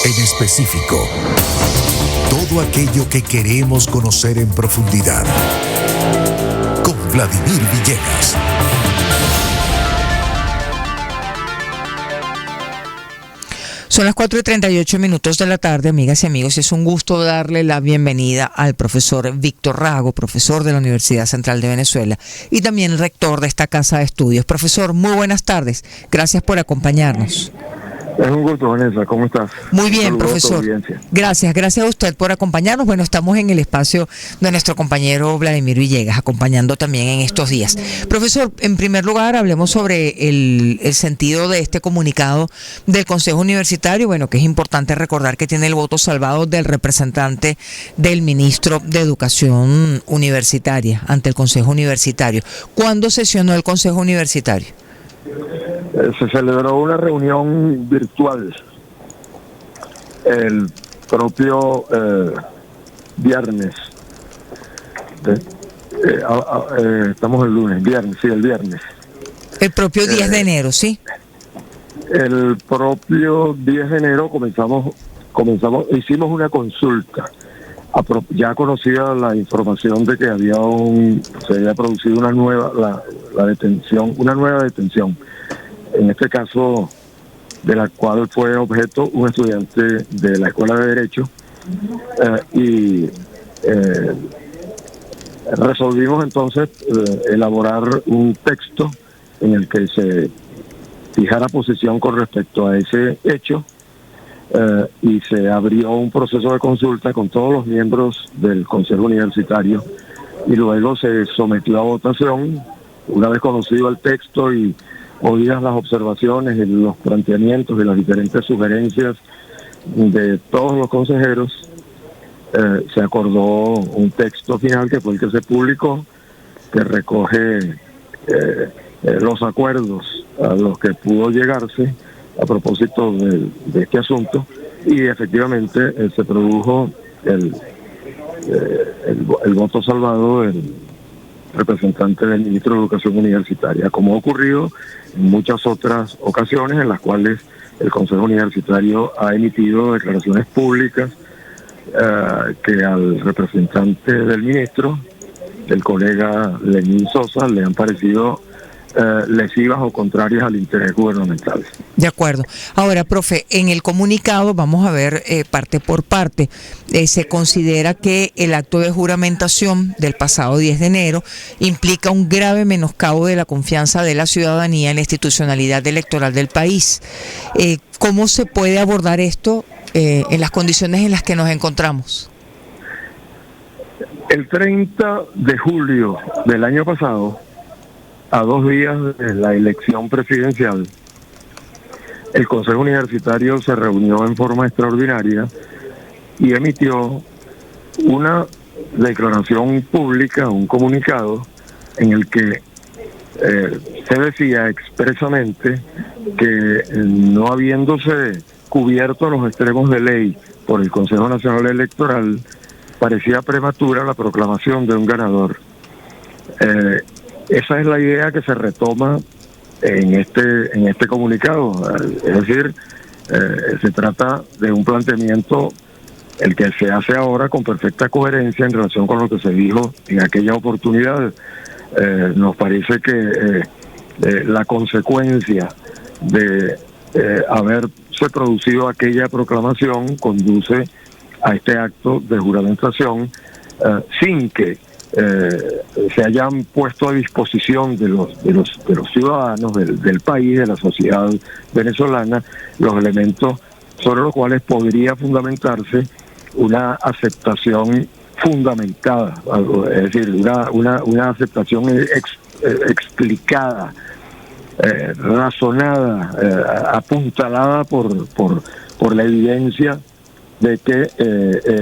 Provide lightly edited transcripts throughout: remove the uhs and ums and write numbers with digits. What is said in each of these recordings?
En específico, todo aquello que queremos conocer en profundidad. Con Vladimir Villegas. Son las 4:38 de la tarde, amigas y amigos. Es un gusto darle la bienvenida al profesor Víctor Rago, profesor de la Universidad Central de Venezuela y también rector de esta casa de estudios. Profesor, muy buenas tardes. Gracias por acompañarnos. Es un gusto, Vanessa. ¿Cómo estás? Muy bien, profesor. Gracias a usted por acompañarnos. Bueno, estamos en el espacio de nuestro compañero Vladimir Villegas, acompañando también en estos días. Profesor, en primer lugar, hablemos sobre el sentido de este comunicado del Consejo Universitario. Bueno, que es importante recordar que tiene el voto salvado del representante del ministro de Educación Universitaria ante el Consejo Universitario. ¿Cuándo sesionó el Consejo Universitario? Se celebró una reunión virtual el propio viernes. Estamos el lunes, el viernes. El propio 10 de enero, ¿sí? El propio 10 de enero hicimos una consulta. Ya conocía la información de que se había producido una nueva detención. En este caso, de la cual fue objeto un estudiante de la Escuela de Derecho, y resolvimos entonces elaborar un texto en el que se fijara posición con respecto a ese hecho, y se abrió un proceso de consulta con todos los miembros del Consejo Universitario y luego se sometió a votación una vez conocido el texto y oídas las observaciones y los planteamientos y las diferentes sugerencias de todos los consejeros. Se acordó un texto final que fue el que se publicó, que recoge los acuerdos a los que pudo llegarse a propósito de este asunto, y efectivamente se produjo el voto salvado del representante del ministro de Educación Universitaria, como ha ocurrido en muchas otras ocasiones en las cuales el Consejo Universitario ha emitido declaraciones públicas que al representante del ministro, el colega Lenín Sosa, le han parecido lesivas o contrarias al interés gubernamental. De acuerdo. Ahora, profe, en el comunicado, vamos a ver parte por parte, se considera que el acto de juramentación del pasado 10 de enero implica un grave menoscabo de la confianza de la ciudadanía en la institucionalidad electoral del país. ¿Cómo se puede abordar esto en las condiciones en las que nos encontramos? El 30 de julio del año pasado, a 2 días de la elección presidencial, el Consejo Universitario se reunió en forma extraordinaria y emitió una declaración pública, un comunicado, en el que se decía expresamente que, no habiéndose cubierto los extremos de ley por el Consejo Nacional Electoral, parecía prematura la proclamación de un ganador. Esa es la idea que se retoma en este comunicado. Es decir, se trata de un planteamiento el que se hace ahora con perfecta coherencia en relación con lo que se dijo en aquella oportunidad. Nos parece que la consecuencia de haberse producido aquella proclamación conduce a este acto de juramentación sin que se hayan puesto a disposición de los ciudadanos del país, de la sociedad venezolana, los elementos sobre los cuales podría fundamentarse una aceptación fundamentada, es decir, una aceptación explicada, razonada, apuntalada por la evidencia de que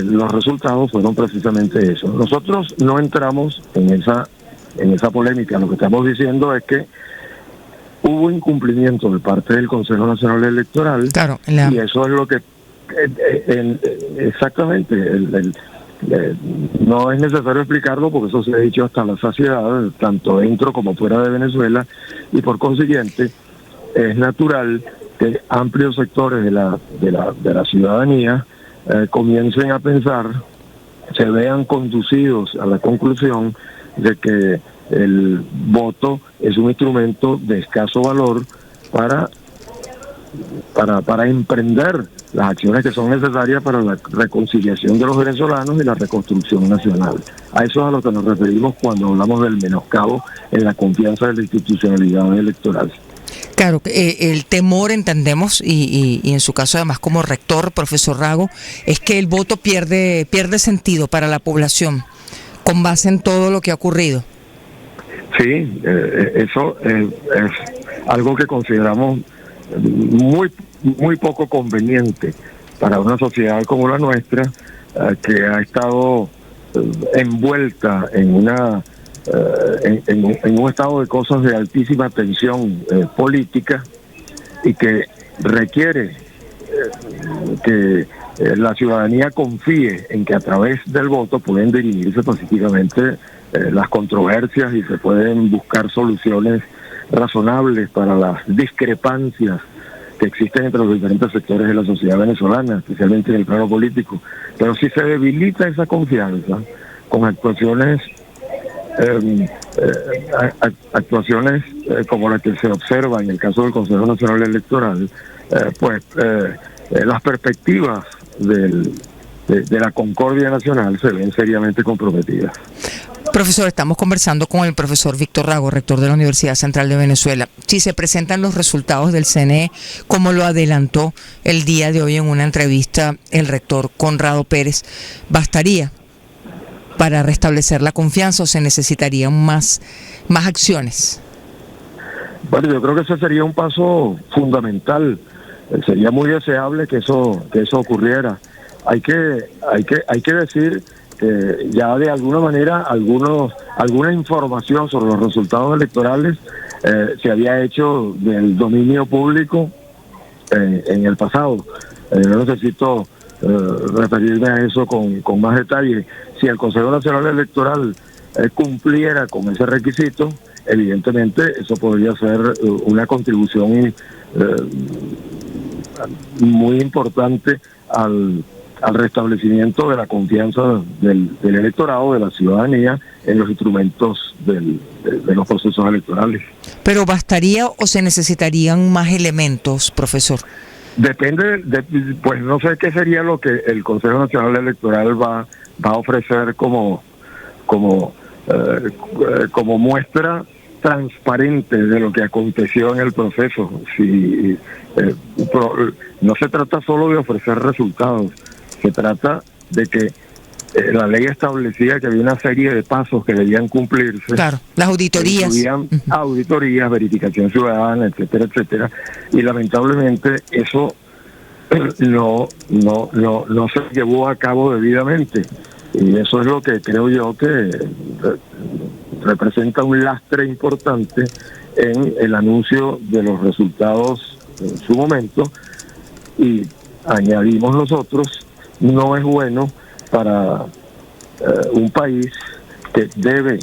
los resultados fueron precisamente eso. Nosotros no entramos en esa polémica. Lo que estamos diciendo es que hubo incumplimiento de parte del Consejo Nacional Electoral, claro, y eso es lo que exactamente no es necesario explicarlo porque eso se ha dicho hasta la saciedad, tanto dentro como fuera de Venezuela, y por consiguiente es natural que amplios sectores de la ciudadanía comiencen a pensar, se vean conducidos a la conclusión de que el voto es un instrumento de escaso valor para emprender las acciones que son necesarias para la reconciliación de los venezolanos y la reconstrucción nacional. A eso es a lo que nos referimos cuando hablamos del menoscabo en la confianza de la institucionalidad electoral. Claro, el temor, entendemos, y en su caso además como rector, profesor Rago, es que el voto pierde sentido para la población con base en todo lo que ha ocurrido. Sí, eso es algo que consideramos muy poco conveniente para una sociedad como la nuestra, que ha estado envuelta en un estado de cosas de altísima tensión política, y que requiere que la ciudadanía confíe en que a través del voto pueden dirimirse pacíficamente las controversias y se pueden buscar soluciones razonables para las discrepancias que existen entre los diferentes sectores de la sociedad venezolana, especialmente en el plano político. Pero si se debilita esa confianza con actuaciones como la que se observa en el caso del Consejo Nacional Electoral, las perspectivas de la concordia nacional se ven seriamente comprometidas. Profesor, estamos conversando con el profesor Víctor Rago, rector de la Universidad Central de Venezuela. Si se presentan los resultados del CNE, como lo adelantó el día de hoy en una entrevista el rector Conrado Pérez, ¿bastaría para restablecer la confianza o se necesitarían más acciones? Bueno, yo creo que ese sería un paso fundamental. Sería muy deseable que eso ocurriera. Hay que decir que ya de alguna manera alguna información sobre los resultados electorales se había hecho del dominio público en el pasado. No necesito referirme a eso con más detalle. Si el Consejo Nacional Electoral cumpliera con ese requisito, evidentemente eso podría ser una contribución muy importante al restablecimiento de la confianza del electorado, de la ciudadanía, en los instrumentos de los procesos electorales. ¿Pero bastaría o se necesitarían más elementos, profesor? Depende, pues no sé qué sería lo que el Consejo Nacional Electoral va a ofrecer como muestra transparente de lo que aconteció en el proceso. No se trata solo de ofrecer resultados, se trata de que la ley establecía que había una serie de pasos que debían cumplirse. Claro, las auditorías. Incluían auditorías, verificación ciudadana, etcétera, etcétera. Y lamentablemente eso no se llevó a cabo debidamente. Y eso es lo que creo yo que representa un lastre importante en el anuncio de los resultados en su momento. Y añadimos nosotros, no es bueno para un país que debe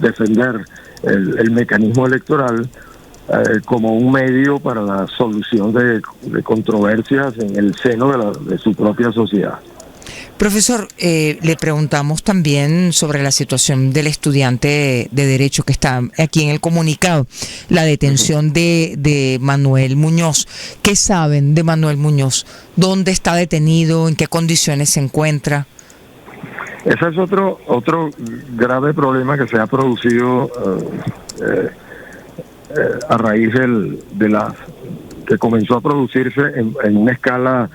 defender el mecanismo electoral como un medio para la solución de controversias en el seno de su propia sociedad. Profesor, le preguntamos también sobre la situación del estudiante de Derecho que está aquí en el comunicado, la detención de Manuel Muñoz. ¿Qué saben de Manuel Muñoz? ¿Dónde está detenido? ¿En qué condiciones se encuentra? Ese es otro grave problema que se ha producido a raíz que comenzó a producirse en una escala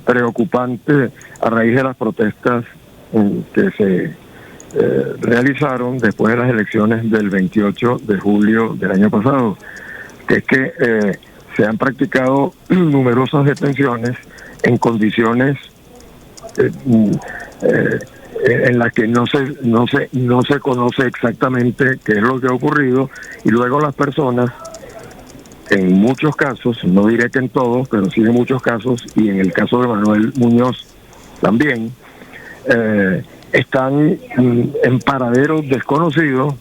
preocupante a raíz de las protestas que se realizaron después de las elecciones del 28 de julio del año pasado, que es que se han practicado numerosas detenciones en condiciones en las que no se conoce exactamente qué es lo que ha ocurrido, y luego las personas, en muchos casos, no diré que en todos, pero sí en muchos casos, y en el caso de Manuel Muñoz también, están en paraderos desconocidos.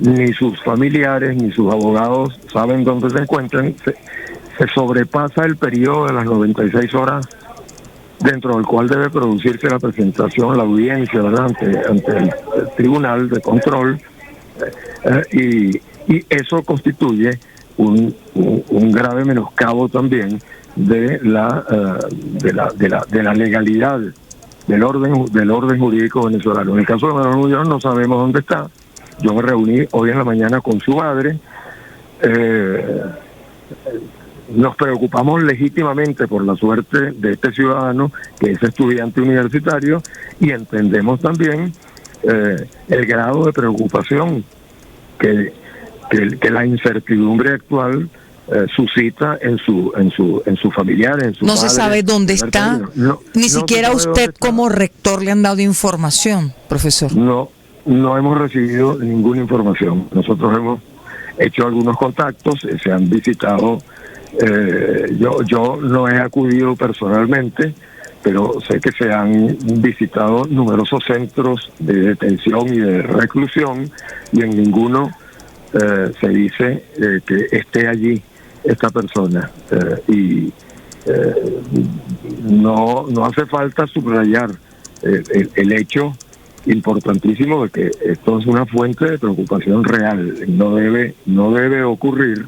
Ni sus familiares ni sus abogados saben dónde se encuentran. se sobrepasa el periodo de las 96 horas dentro del cual debe producirse la presentación, la audiencia, ¿verdad?, ante el tribunal de control, y eso constituye un grave menoscabo también de la legalidad del orden jurídico venezolano. En el caso de Manuel Muñoz no sabemos dónde está. Yo me reuní hoy en la mañana con su madre. Nos preocupamos legítimamente por la suerte de este ciudadano que es estudiante universitario, y entendemos también el grado de preocupación que la incertidumbre actual suscita en sus familiares, en su No padre, se sabe dónde está, ni siquiera usted como rector le han dado información, profesor. No hemos recibido ninguna información. Nosotros hemos hecho algunos contactos, se han visitado. Yo no he acudido personalmente, pero sé que se han visitado numerosos centros de detención y de reclusión, y en ninguno se dice que esté allí esta persona. No hace falta subrayar el hecho importantísimo de que esto es una fuente de preocupación real. No debe ocurrir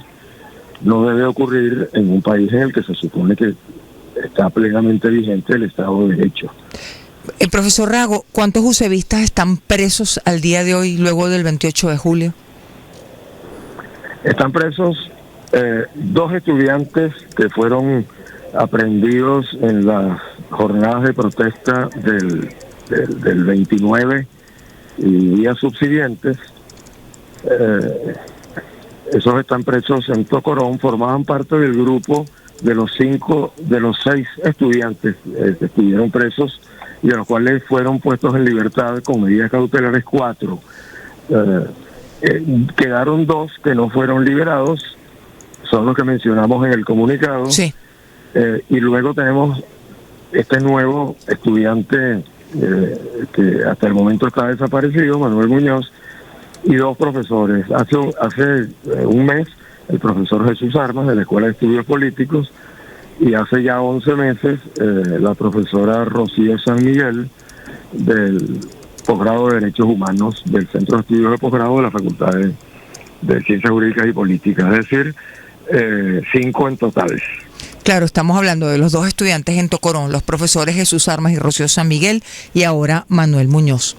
en un país en el que se supone que está plenamente vigente el Estado de Derecho. Profesor Rago, ¿cuántos usevistas están presos al día de hoy, luego del 28 de julio? Están presos 2 estudiantes que fueron aprehendidos en las jornadas de protesta del 29 y días subsiguientes. Esos están presos en Tocorón, formaban parte del grupo de los 6 estudiantes que estuvieron presos, y de los cuales fueron puestos en libertad con medidas cautelares 4. Quedaron 2 que no fueron liberados, son los que mencionamos en el comunicado. Sí. Y luego tenemos este nuevo estudiante que hasta el momento está desaparecido, Manuel Muñoz, y 2 profesores. Hace un mes, el profesor Jesús Armas, de la Escuela de Estudios Políticos, y hace ya 11 meses, la profesora Rocío San Miguel, del posgrado de Derechos Humanos, del Centro de Estudios de Posgrado de la Facultad de Ciencias Jurídicas y Políticas, es decir, 5 en total. Claro, estamos hablando de los 2 estudiantes en Tocorón, los profesores Jesús Armas y Rocío San Miguel, y ahora Manuel Muñoz.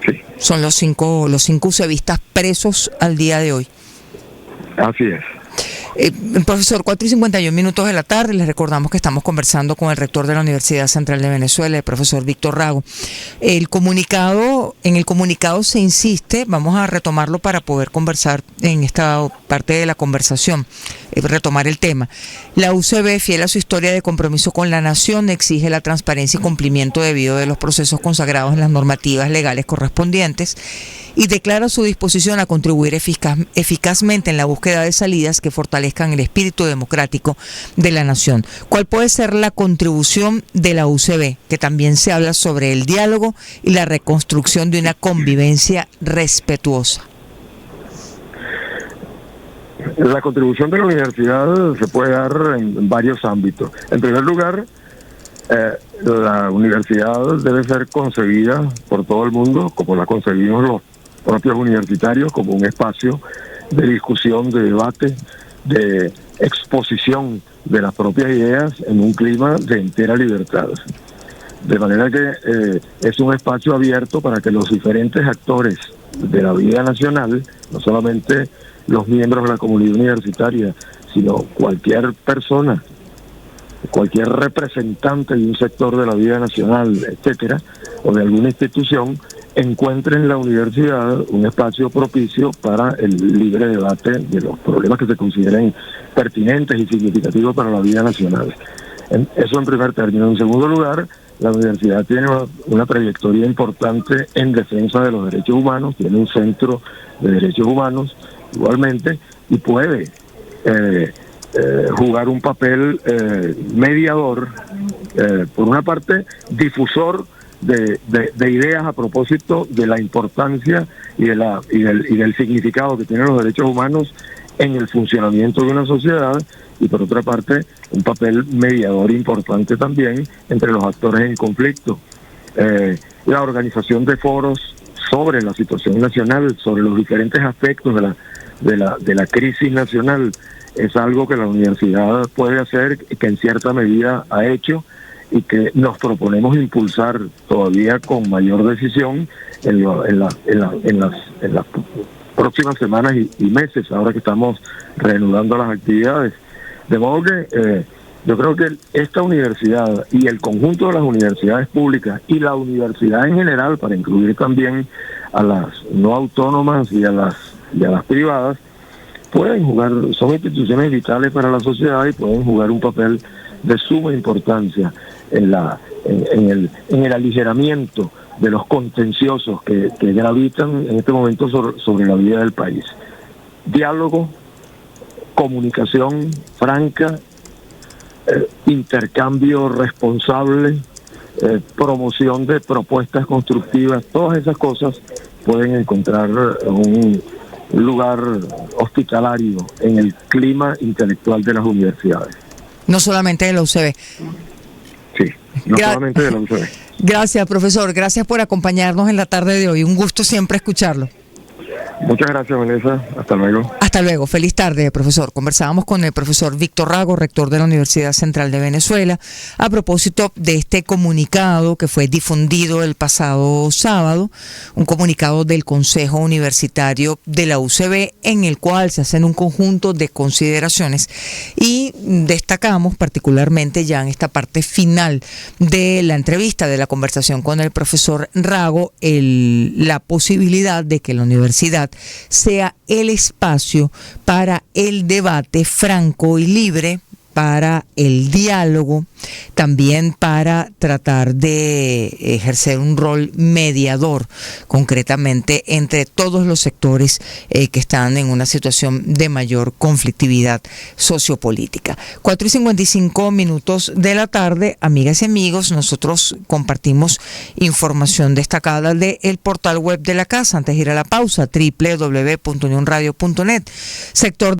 Sí. Son los 5 usevistas presos al día de hoy. Así es. Profesor, 4:51 de la tarde, les recordamos que estamos conversando con el rector de la Universidad Central de Venezuela, el profesor Víctor Rago. En el comunicado se insiste, vamos a retomarlo para poder conversar en esta parte de la conversación, retomar el tema. La UCB, fiel a su historia de compromiso con la nación, exige la transparencia y cumplimiento debido de los procesos consagrados en las normativas legales correspondientes, y declara su disposición a contribuir eficazmente en la búsqueda de salidas que fortalezcan el espíritu democrático de la nación. ¿Cuál puede ser la contribución de la UCB? Que también se habla sobre el diálogo y la reconstrucción de una convivencia respetuosa. La contribución de la universidad se puede dar en varios ámbitos. En primer lugar, la universidad debe ser concebida por todo el mundo, como la concebimos los propios universitarios, como un espacio de discusión, de debate, de exposición de las propias ideas en un clima de entera libertad. De manera que es un espacio abierto para que los diferentes actores de la vida nacional, no solamente los miembros de la comunidad universitaria, sino cualquier persona, cualquier representante de un sector de la vida nacional, etcétera, o de alguna institución, encuentre en la universidad un espacio propicio para el libre debate de los problemas que se consideren pertinentes y significativos para la vida nacional. Eso en primer término. En segundo lugar, la universidad tiene una trayectoria importante en defensa de los derechos humanos, tiene un centro de derechos humanos igualmente, y puede jugar un papel mediador, por una parte difusor de ideas a propósito de la importancia y del significado que tienen los derechos humanos en el funcionamiento de una sociedad, y por otra parte un papel mediador importante también entre los actores en conflicto. La organización de foros sobre la situación nacional, sobre los diferentes aspectos de la crisis nacional, es algo que la universidad puede hacer, que en cierta medida ha hecho y que nos proponemos impulsar todavía con mayor decisión en las próximas semanas y meses, ahora que estamos reanudando las actividades. De modo que yo creo que esta universidad y el conjunto de las universidades públicas y la universidad en general, para incluir también a las no autónomas y a las privadas, pueden jugar, son instituciones vitales para la sociedad y pueden jugar un papel de suma importancia en el aligeramiento de los contenciosos que gravitan en este momento sobre la vida del país. Diálogo, comunicación franca, intercambio responsable, promoción de propuestas constructivas, todas esas cosas pueden encontrar un lugar hospitalario en el clima intelectual de las universidades. No solamente de la UCB. Sí, no solamente de la UCB. Gracias, profesor. Gracias por acompañarnos en la tarde de hoy. Un gusto siempre escucharlo. Muchas gracias, Vanessa. Hasta luego. Hasta luego. Feliz tarde, profesor. Conversábamos con el profesor Víctor Rago, rector de la Universidad Central de Venezuela, a propósito de este comunicado que fue difundido el pasado sábado, un comunicado del Consejo Universitario de la UCB, en el cual se hacen un conjunto de consideraciones y destacamos particularmente ya en esta parte final de la entrevista, de la conversación con el profesor Rago, la posibilidad de que la universidad sea el espacio para el debate franco y libre, para el diálogo, también para tratar de ejercer un rol mediador, concretamente entre todos los sectores que están en una situación de mayor conflictividad sociopolítica. 4:55 de la tarde, amigas y amigos, nosotros compartimos información destacada del portal web de la casa. Antes de ir a la pausa, www.unionradio.net. Sector